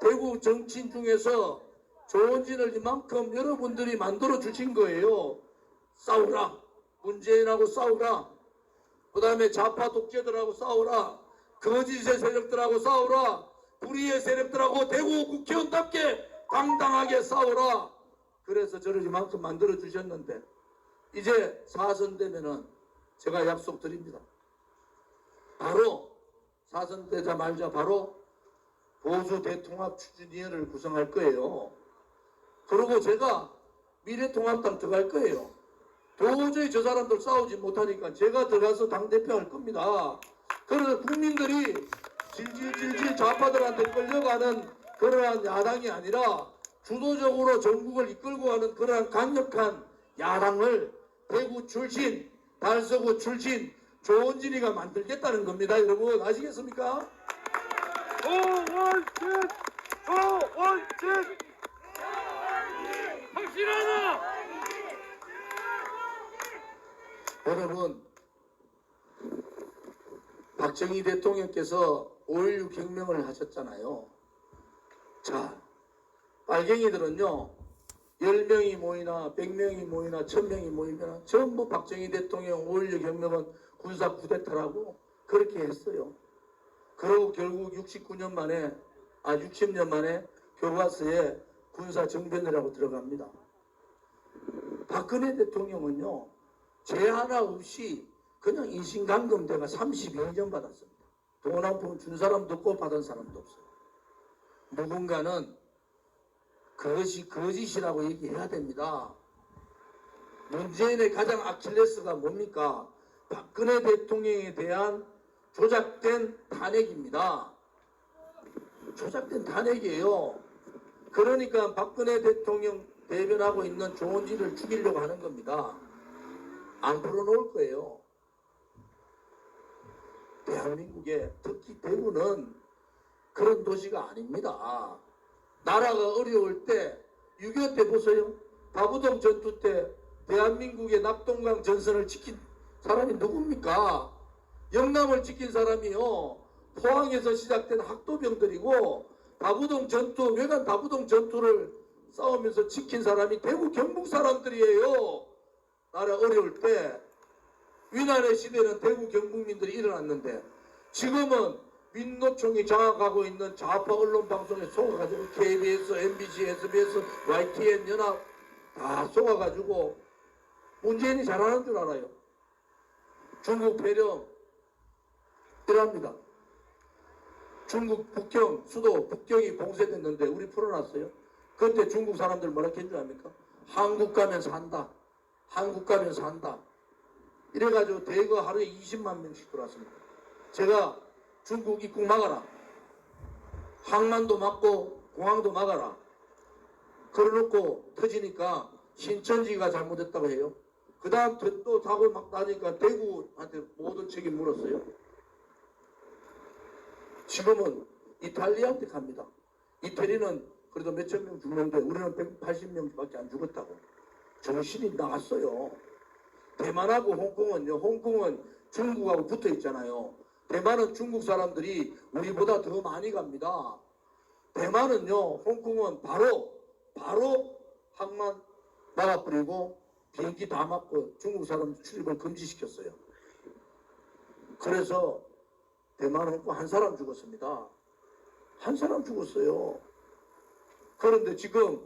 대구 정치인 중에서 조은진을 이만큼 여러분들이 만들어 주신 거예요. 싸우라. 문재인하고 싸우라. 그 다음에 좌파 독재들하고 싸우라. 거짓의 세력들하고 싸우라. 불의의 세력들하고 대구 국회의원답게 당당하게 싸우라. 그래서 저를 이만큼 만들어 주셨는데 이제 4선 되면은 제가 약속드립니다. 바로 4선 되자마자 바로 보수 대통합 추진위원회를 구성할 거예요. 그리고 제가 미래통합당 들어갈 거예요. 도저히 저 사람들 싸우지 못하니까 제가 들어가서 당대표 할 겁니다. 그래서 국민들이 질질 좌파들한테 끌려가는 그러한 야당이 아니라 주도적으로 전국을 이끌고 가는 그러한 강력한 야당을 대구 출신, 달서구 출신 조은진이가 만들겠다는 겁니다. 여러분 아시겠습니까? 조원진! 확실하다! 여러분 박정희 대통령께서 5.16 혁명을 하셨잖아요. 자, 빨갱이들은요 10명이 모이나 100명이 모이나 1000명이 모이면 전부 박정희 대통령 5.16 혁명은 군사 쿠데타라고 그렇게 했어요. 그리고 결국 60년 만에 교과서에 군사 정변이라고 들어갑니다. 박근혜 대통령은요 죄 하나 없이 그냥 인신감금대가 32년 받았습니다. 돈 한 푼 준 사람도 없고 받은 사람도 없어요. 누군가는 그것이 거짓이라고 얘기해야 됩니다. 문재인의 가장 아킬레스가 뭡니까? 박근혜 대통령에 대한 조작된 탄핵입니다. 조작된 탄핵이에요. 그러니까 박근혜 대통령 대변하고 있는 조은지를 죽이려고 하는 겁니다. 안 풀어놓을 거예요. 대한민국에 특히 대구는 그런 도시가 아닙니다. 나라가 어려울 때 6.25 때 보세요. 다부동 전투 때 대한민국의 낙동강 전선을 지킨 사람이 누굽니까? 영남을 지킨 사람이요. 포항에서 시작된 학도병들이고 다부동 전투, 외관 다부동 전투를 싸우면서 지킨 사람이 대구 경북 사람들이에요. 나라 어려울 때 위난의 시대는 대구 경북민들이 일어났는데 지금은 민노총이 장악하고 있는 좌파 언론 방송에 속아가지고 KBS, MBC, SBS, YTN, 연합 다 속아가지고 문재인이 잘하는 줄 알아요. 중국 폐렴 이랍니다. 중국 북경 수도 북경이 봉쇄됐는데 우리 풀어놨어요. 그때 중국 사람들 뭐라 했는 줄 압니까? 한국 가면 산다. 한국 가면 산다. 이래가지고 대거 하루에 20만 명씩 들어왔습니다. 제가 중국 입국 막아라. 항만도 막고 공항도 막아라. 그래놓고 터지니까 신천지가 잘못했다고 해요. 그 다음 또 사고 막 나니까 대구한테 모든 책임 물었어요. 지금은 이탈리아한테 갑니다. 이태리는 그래도 몇천 명 죽는데 우리는 180명밖에 안 죽었다고. 정신이 나갔어요. 대만하고 홍콩은요. 홍콩은 중국하고 붙어 있잖아요. 대만은 중국 사람들이 우리보다 더 많이 갑니다. 대만은요. 홍콩은 바로 항만 막아버리고 비행기 다 막고 중국 사람 출입을 금지시켰어요. 그래서 대만 홍콩 한 사람 죽었습니다. 한 사람 죽었어요. 그런데 지금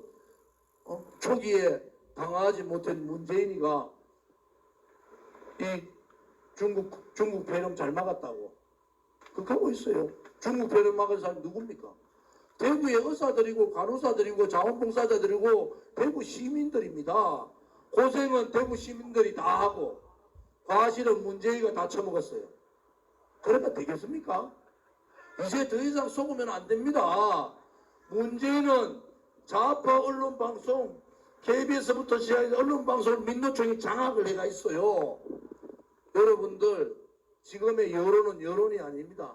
초기에 방어하지 못한 문재인이가 이 중국 폐렴 잘 막았다고 그렇게 하고 있어요. 중국 폐렴 막은 사람이 누굽니까? 대구의 의사들이고 간호사들이고 자원봉사자들이고 대구 시민들입니다. 고생은 대구 시민들이 다 하고 과실은 문재인이가 다 처먹었어요. 그러면 되겠습니까? 이제 더 이상 속으면 안 됩니다. 문재인은 좌파 언론방송 KBS부터 시작해서 언론방송을 민노총이 장악을 해가 있어요. 여러분들 지금의 여론은 여론이 아닙니다.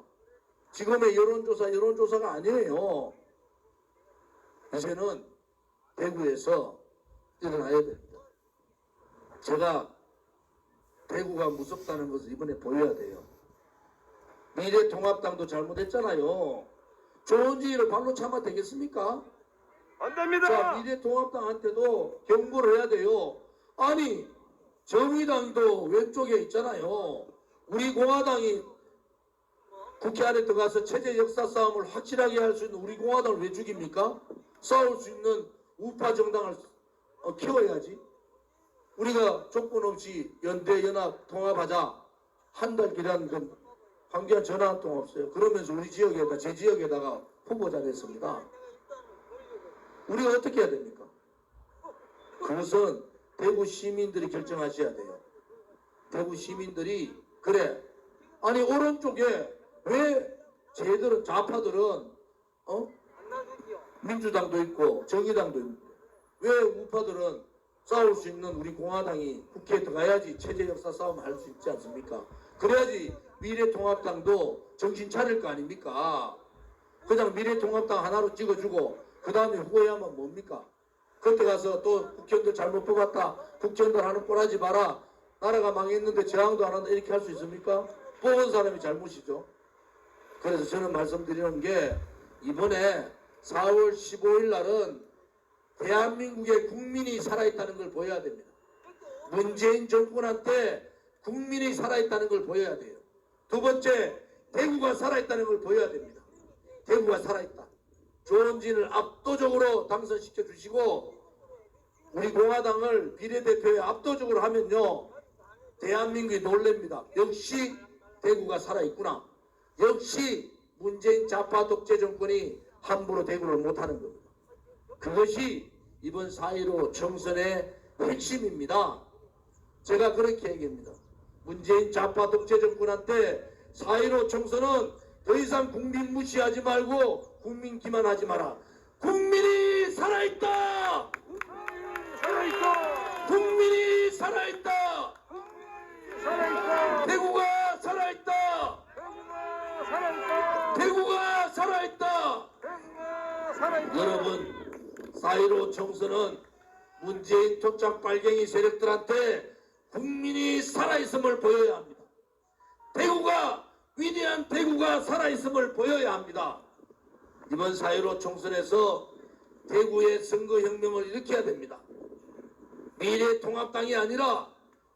지금의 여론조사가 아니에요. 이제는 대구에서 일어나야 됩니다. 제가 대구가 무섭다는 것을 이번에 보여야 돼요. 미래통합당도 잘못했잖아요. 조은지를 발로 참아 되겠습니까? 안 됩니다. 자, 미래통합당한테도 경고를 해야 돼요. 아니, 정의당도 왼쪽에 있잖아요. 우리 공화당이 국회 안에 들어가서 체제 역사 싸움을 확실하게 할 수 있는 우리 공화당을 왜 죽입니까? 싸울 수 있는 우파 정당을 키워야지. 우리가 조건 없이 연대, 연합, 통합하자. 한 달 기간 관계한 전화 한 통 없어요. 그러면서 우리 지역에다, 제 지역에다가 후보자 냈습니다. 우리가 어떻게 해야 됩니까? 그것은 대구 시민들이 결정하셔야 돼요. 대구 시민들이 그래. 아니 오른쪽에 왜 쟤들은 좌파들은 민주당도 있고 정의당도 있고 왜 우파들은 싸울 수 있는 우리 공화당이 국회에 들어가야지 체제 역사 싸움 할 수 있지 않습니까? 그래야지 미래통합당도 정신 차릴 거 아닙니까? 그냥 미래통합당 하나로 찍어주고 그 다음에 후보야만 뭡니까? 그때 가서 또 국회의원들 잘못 뽑았다. 국회의원들 하는 꼴 하지 마라. 나라가 망했는데 저항도 안 한다. 이렇게 할 수 있습니까? 뽑은 사람이 잘못이죠. 그래서 저는 말씀드리는 게 이번에 4월 15일 날은 대한민국의 국민이 살아있다는 걸 보여야 됩니다. 문재인 정권한테 국민이 살아있다는 걸 보여야 돼요. 두 번째, 대구가 살아있다는 걸 보여야 됩니다. 대구가 살아있다. 조원진을 압도적으로 당선시켜 주시고 우리 공화당을 비례대표에 압도적으로 하면요, 대한민국이 놀랍니다. 역시 대구가 살아있구나. 역시 문재인 좌파 독재 정권이 함부로 대구를 못하는 겁니다. 그것이 이번 4.15 총선의 핵심입니다. 제가 그렇게 얘기합니다. 문재인 좌파 독재 정권한테 4.15 총선은 더 이상 국민 무시하지 말고 국민 기만하지 마라. 국민이 살아있다! 살아있다! 국민이 살아있다! 살아있다! 대구가 살아있다! 살아있다! 대구가 살아있다! 살아있다! 여러분, 4.15 총선은 문재인 토착 빨갱이 세력들한테 국민이 살아있음을 보여야 합니다. 대구가, 위대한 대구가 살아있음을 보여야 합니다. 이번 4.15 총선에서 대구의 선거혁명을 일으켜야 됩니다. 미래통합당이 아니라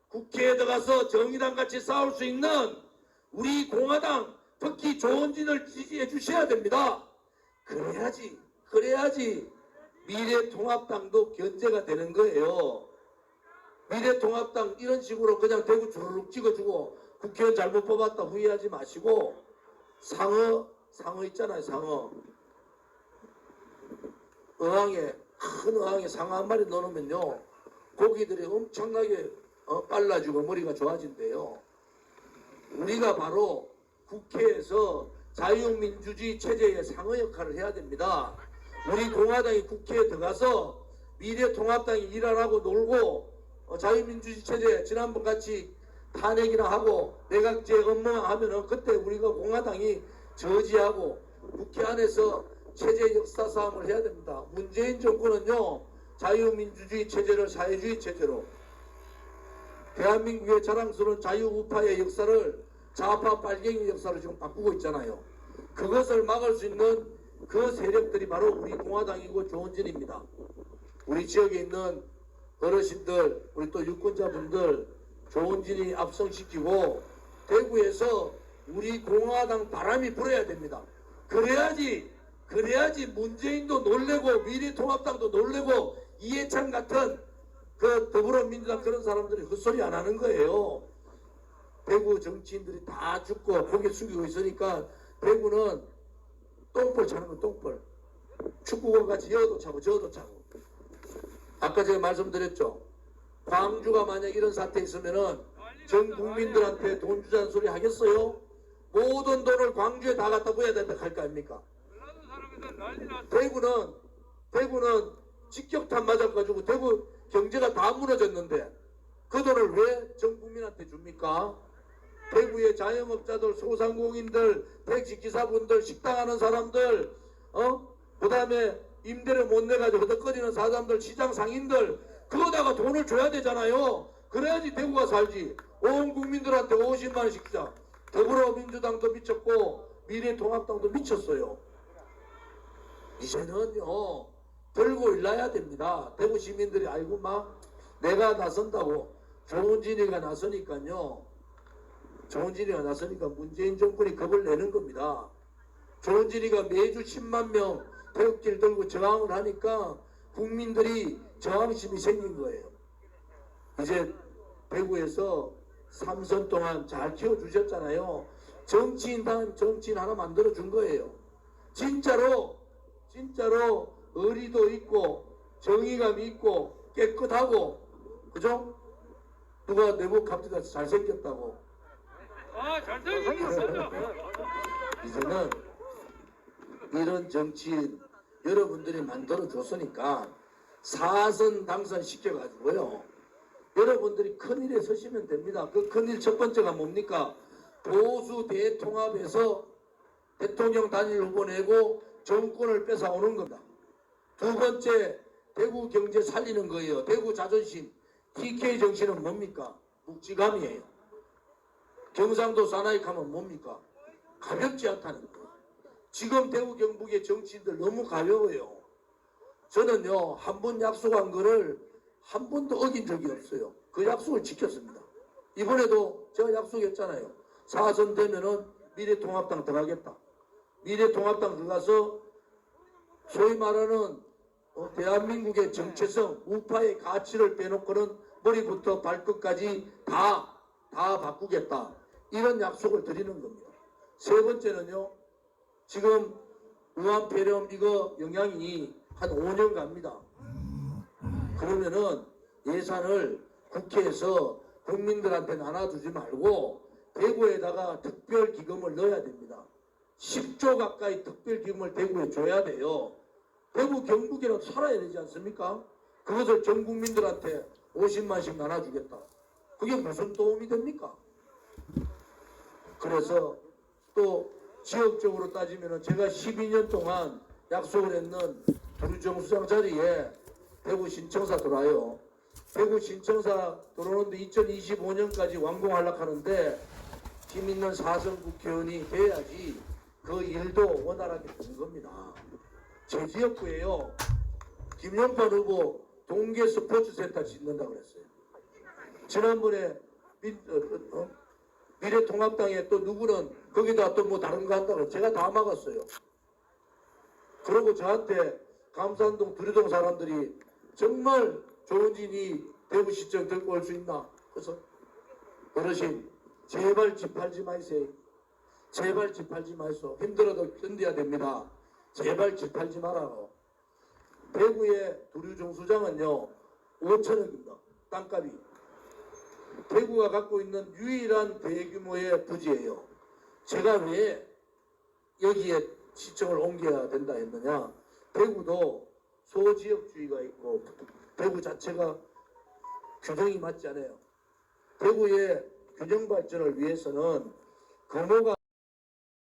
국회에 들어가서 정의당 같이 싸울 수 있는 우리 공화당, 특히 조원진을 지지해 주셔야 됩니다. 그래야지 미래통합당도 견제가 되는 거예요. 미래통합당 이런 식으로 그냥 대구 주르륵 찍어주고 국회의원 잘못 뽑았다 후회하지 마시고 상어 있잖아요. 상어 큰 어항에 상어 한 마리 넣어놓으면요 고기들이 엄청나게 빨라지고 머리가 좋아진대요. 우리가 바로 국회에서 자유민주주의 체제의 상어 역할을 해야 됩니다. 우리 공화당이 국회에 들어가서 미래통합당이 일 안 하고 놀고 자유민주주의 체제 지난번 같이 탄핵이나 하고 내각제 업무만 하면은 그때 우리가 공화당이 저지하고 국회 안에서 체제 역사 싸움을 해야 됩니다. 문재인 정권은요 자유민주주의 체제를 사회주의 체제로 대한민국의 자랑스러운 자유우파의 역사를 좌파 빨갱이 역사를 지금 바꾸고 있잖아요. 그것을 막을 수 있는 그 세력들이 바로 우리 공화당이고 조원진입니다. 우리 지역에 있는 어르신들, 우리 또 유권자분들 조원진이 압승시키고 대구에서 우리 공화당 바람이 불어야 됩니다. 그래야지 문재인도 놀래고 미래통합당도 놀래고 이해찬 같은 그 더불어민주당 그런 사람들이 헛소리 안 하는 거예요. 대구 정치인들이 다 죽고 고개 숙이고 있으니까 대구는 똥볼 차는 건 똥볼. 축구공 같이 여도 차고 저도 차고. 아까 제가 말씀드렸죠. 광주가 만약 이런 사태 있으면은 전 국민들한테 돈 주자는 소리 하겠어요? 모든 돈을 광주에 다 갖다 부어야 된다 할 거 아닙니까? 대구는 직격탄 맞아가지고 대구 경제가 다 무너졌는데 그 돈을 왜 전 국민한테 줍니까? 대구의 자영업자들, 소상공인들, 택시기사분들, 식당하는 사람들, 그 다음에 임대료 못 내가지고 허덕거리는 사람들, 시장 상인들 그거다가 돈을 줘야 되잖아요. 그래야지 대구가 살지. 온 국민들한테 50만 원씩 자. 더불어민주당도 미쳤고 미래통합당도 미쳤어요. 이제는요 들고 일나야 됩니다. 대구 시민들이 아이고 막 내가 나선다고 조원진이가 나서니까요. 조원진이가 나서니까 문재인 정권이 겁을 내는 겁니다. 조원진이가 매주 10만 명 태극기를 들고 저항을 하니까 국민들이 저항심이 생긴 거예요. 이제 대구에서 3선 동안 잘 키워주셨잖아요. 정치인 하나 만들어준 거예요. 진짜로 의리도 있고 정의감이 있고 깨끗하고 그죠? 누가 내부 갑자기 잘생겼다고. 잘생겼습니다. 이제는 이런 정치인 여러분들이 만들어줬으니까 4선 당선시켜가지고요. 여러분들이 큰일에 서시면 됩니다. 그 큰일 첫 번째가 뭡니까? 보수 대통합에서 대통령 단일 후보 내고 정권을 뺏어오는 겁니다. 두 번째, 대구 경제 살리는 거예요. 대구 자존심. TK 정신은 뭡니까? 묵직함이에요. 경상도 사나이 하면 뭡니까? 가볍지 않다는 거예요. 지금 대구 경북의 정치인들 너무 가벼워요. 저는요, 한 번 약속한 거를 한 번도 어긴 적이 없어요. 그 약속을 지켰습니다. 이번에도 제가 약속했잖아요. 4선 되면은 미래통합당 들어가겠다. 미래통합당 들어가서 소위 말하는 대한민국의 정체성, 우파의 가치를 빼놓고는 머리부터 발끝까지 다 바꾸겠다. 이런 약속을 드리는 겁니다. 세 번째는요, 지금 우한폐렴 이거 영향이 한 5년 갑니다. 그러면은 예산을 국회에서 국민들한테 나눠주지 말고 대구에다가 특별기금을 넣어야 됩니다. 10조 가까이 특별기금을 대구에 줘야 돼요. 대구 경북이라도 살아야 되지 않습니까? 그것을 전 국민들한테 50만씩 나눠주겠다. 그게 무슨 도움이 됩니까? 그래서 또 지역적으로 따지면 제가 12년 동안 약속을 했는 두류정수장 자리에 대구 신청사 들어와요. 대구 신청사 들어오는데 2025년까지 완공하려고 하는데 힘 있는 4선 국회의원이 돼야지 그 일도 원활하게 되는 겁니다. 제 지역구에요, 김영판 후보 동계 스포츠센터 짓는다고 그랬어요. 지난번에 미래통합당에 또 누구는 거기다 또 뭐 다른 거 한다고 제가 다 막았어요. 그리고 저한테 감산동 두류동 사람들이 정말 좋은 진이 대구시청 들고 올 수 있나? 그래서 어르신 제발 집 팔지 마이세요. 제발 집 팔지 마이소. 힘들어도 견뎌야 됩니다. 제발 집 팔지 말아요. 대구의 두류정수장은요 5천억입니다. 땅값이. 대구가 갖고 있는 유일한 대규모의 부지예요. 제가 왜 여기에 시청을 옮겨야 된다 했느냐? 대구도 소지역주의가 있고 대구 자체가 균형이 맞지 않아요. 대구의 균형 발전을 위해서는 규모가